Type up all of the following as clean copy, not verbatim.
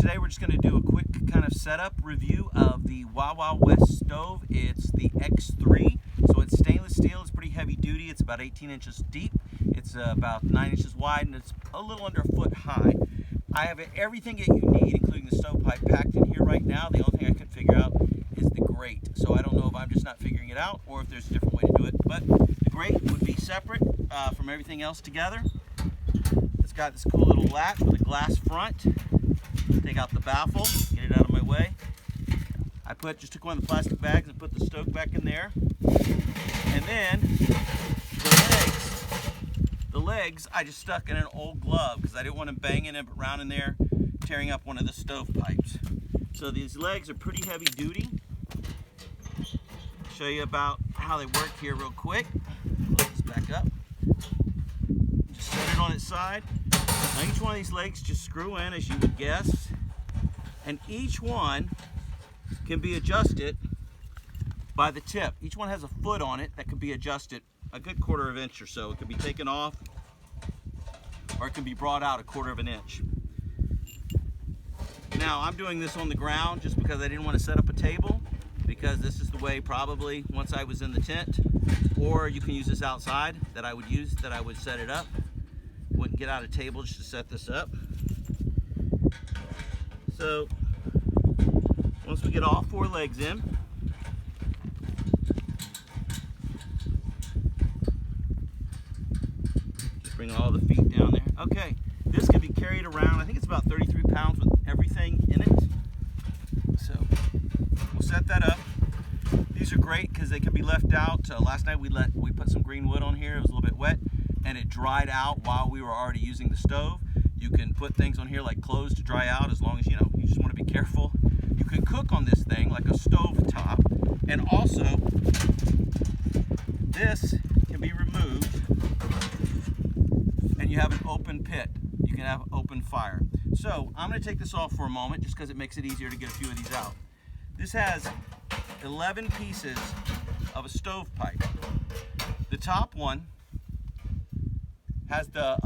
today we're just going to do a quick kind of setup review of the Wild West stove. It's the X3, so it's stainless steel. It's pretty heavy duty. It's about 18 inches deep. It's about 9 inches wide, and it's a little under a foot high. I have everything that you need, including the stovepipe, packed in here right now. The only thing I couldn't figure out is the grate. So I don't know if I'm just not figuring it out or if there's a different way to do it. But the grate would be separate from everything else together. It's got this cool little latch with a glass front. Take out the baffle, get it out of my way. I just took one of the plastic bags and put the stove back in there. And then the legs I just stuck in an old glove because I didn't want them banging around in there, tearing up one of the stove pipes. So these legs are pretty heavy duty. Show you about how they work here real quick. Close this back up. Just set it on its side. Now each one of these legs just screw in, as you would guess, and each one can be adjusted by the tip. Each one has a foot on it that can be adjusted a good 1/4 inch or so. It can be taken off or it can be brought out a 1/4 inch. Now I'm doing this on the ground just because I didn't want to set up a table, because this is the way probably once I was in the tent, or you can use this outside that I would set it up. Wouldn't get out a table just to set this up. So once we get all 4 legs in, just bring all the feet down there. Okay, this can be carried around. I think it's about 33 pounds with everything in it. So we'll set that up. These are great because they can be left out. Last night we put some green wood on here. It was a little bit wet, and it dried out while we were already using the stove. You can put things on here like clothes to dry out, as long as you just want to be careful. You can cook on this thing like a stove top, and also this can be removed and you have an open pit. You can have open fire. So I'm going to take this off for a moment just because it makes it easier to get a few of these out. This has 11 pieces of a stovepipe. The top one has the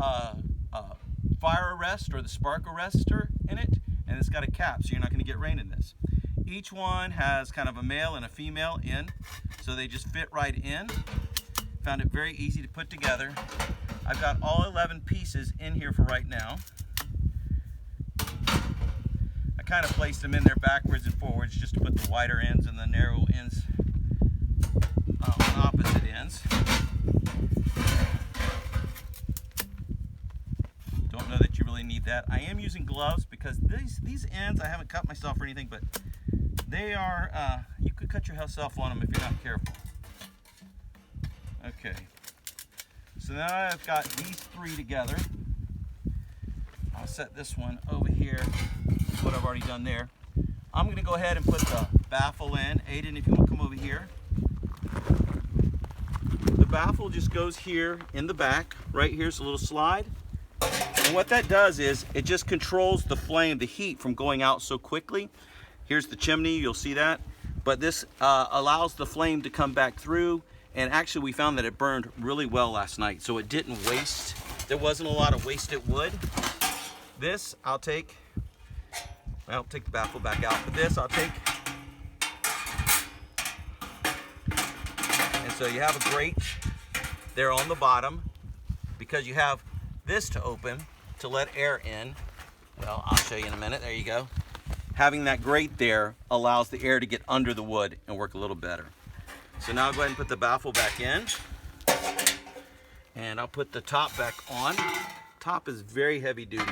fire arrest or the spark arrestor in it, and it's got a cap, so you're not going to get rain in this. Each one has kind of a male and a female in, so they just fit right in. Found it very easy to put together. I've got all 11 pieces in here for right now. I kind of placed them in there backwards and forwards just to put the wider ends and the narrow ends on opposite ends. Don't know that you really need that. I am using gloves because these ends, I haven't cut myself or anything, but they are, you could cut yourself on them if you're not careful. Okay, so now I've got these 3 together. I'll set this one over here, what I've already done there. I'm gonna go ahead and put the baffle in. Aiden, if you want to come over here. The baffle just goes here in the back. Right here's a little slide. And what that does is it just controls the flame, the heat from going out so quickly. Here's the chimney, you'll see that. But this allows the flame to come back through. And actually we found that it burned really well last night, so it didn't waste. There wasn't a lot of wasted wood. This I'll take the baffle back out, but this I'll take. And so you have a grate there on the bottom, because you have this to open to let air in. Well, I'll show you in a minute. There you go. Having that grate there allows the air to get under the wood and work a little better. So now I'll go ahead and put the baffle back in, and I'll put the top back on. Top is very heavy duty.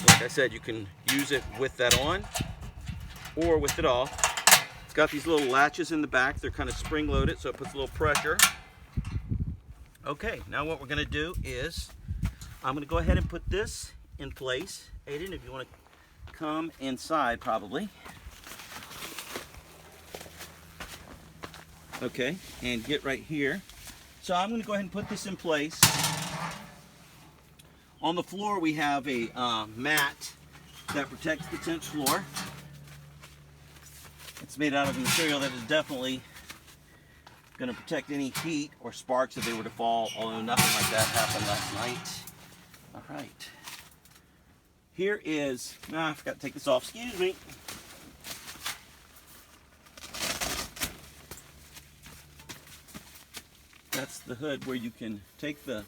Like I said, you can use it with that on or with it off. It's got these little latches in the back. They're kind of spring loaded, so it puts a little pressure. Okay, now what we're gonna do is I'm gonna go ahead and put this in place. Aiden, if you wanna come inside probably. Okay, and get right here. So I'm going to go ahead and put this in place. On the floor we have a mat that protects the tent floor. It's made out of a material that is definitely going to protect any heat or sparks if they were to fall, although nothing like that happened last night. All right. here is, I forgot to take this off, excuse me. That's the hood where you can take the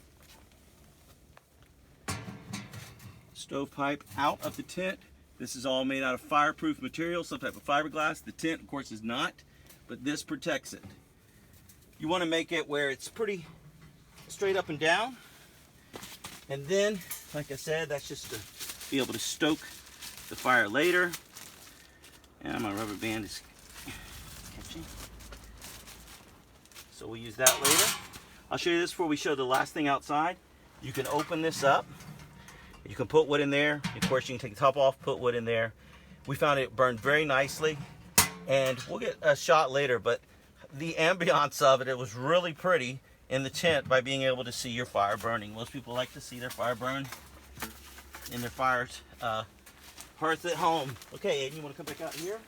stovepipe out of the tent. This is all made out of fireproof material, some type of fiberglass. The tent, of course, is not, but this protects it. You want to make it where it's pretty straight up and down. And then, like I said, that's just to be able to stoke the fire later. And my rubber band is catchy. So we'll use that later. I'll show you this before we show the last thing outside. You can open this up. You can put wood in there. Of course, you can take the top off, put wood in there. We found it burned very nicely. And we'll get a shot later, but the ambiance of it, it was really pretty in the tent by being able to see your fire burning. Most people like to see their fire burn in their fires, hearth at home. Okay, Aiden, you want to come back out here?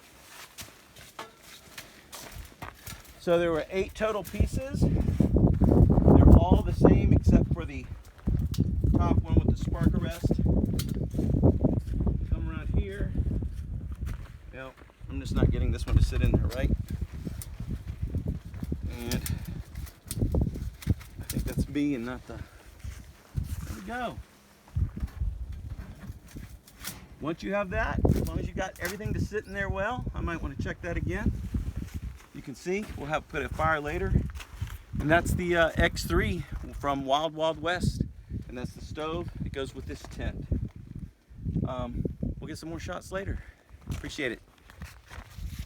So there were 8 total pieces. They're all the same except for the top one with the spark arrest. Come around here. Now, I'm just not getting this one to sit in there, right? And I think that's B and not the, there we go. Once you have that, as long as you got everything to sit in there well, I might want to check that again. You can see, we'll have to put a fire later. And that's the X3 from Wild Wild West. And that's the stove that goes with this tent. We'll get some more shots later. Appreciate it.